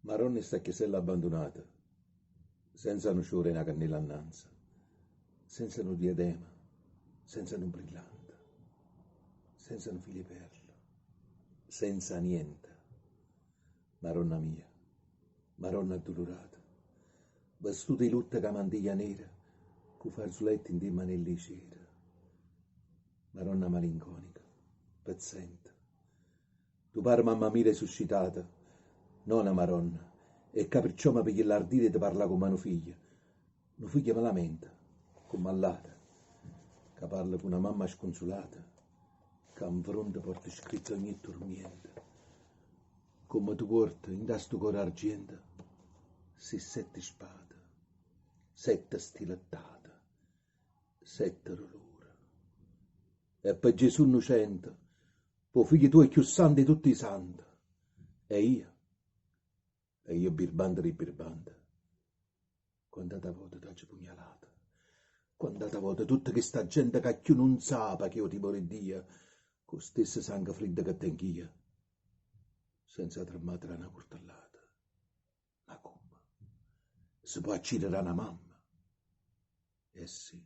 Maronna sta chiesella abbandonata, senza un sciore e una cannella annanza, senza un diadema, senza un brillante, senza un fili perla, senza niente. Maronna mia, Maronna addolorata, vestuta di lutta ca mantiglia nera, cu fazzoletti in dei manelli di cera. Maronna malinconica, pezzente. Tu pare mamma mia risuscitata, nonna Maronna, e capricciò mi piglia l'ardire di parlare con mano figlia. Mio figlio me lamenta, con mallata, che parla con una mamma sconsolata, che in fronte porta scritto ogni dormiente. Come tu porti in sto cuore argento, si sette spade, sette stilettate, sette dolore. E per Gesù innocente, tuo figlio tu è più santo di tutti i santi. E io birbante di birbante, quant'altra volta ti ho pugnalata, quant'altra volta tutta questa gente che più non sa che io ti vorrei Dio, con stesso sangue freddo che tengo io, senza tremare una coltellata. Ma come? Si può uccidere una mamma? Eh sì,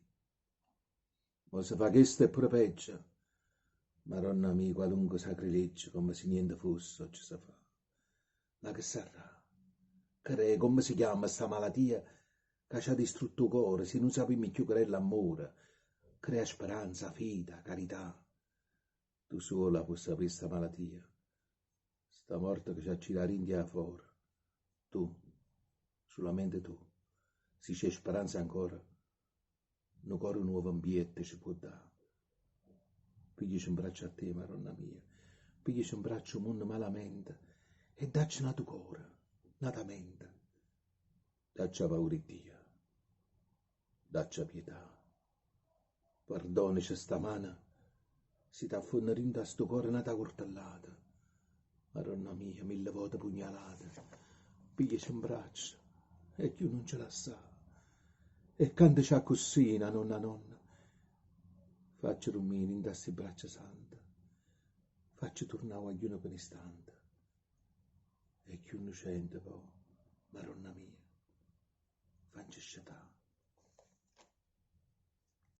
ma se fa questo è pure peggio. Maronna mia, qualunque sacrilegio, come se niente fosse, ci si fa. Ma che sarà? Che come si chiama sta malattia che ci ha distrutto il cuore, se non sappiamo più che è l'amore, crea speranza, fede, carità. Tu sola puoi sapere sta malattia, sta morte che ci ha girato in fuori. Tu, solamente tu, se c'è speranza ancora, un cuore nuovo ambiente ci può dare. Pigliaci un braccio a te, Maronna mia, pigliaci un braccio mondo malamente e dacci una tuo cuore, nata mente. Dacci paura di Dio, dacci pietà. Perdonici stamana, si t'ha fonnerito a sto cuore nata coltellata. Maronna mia, 1000 volte pugnalata, pigliaci un braccio e chi non ce la sa. E cantaci a cosina, nonna. Facci rumire in queste braccia sante, facci tornare a ognuno per istante. E chi innocente poi, Maronna mia, facci sciatà.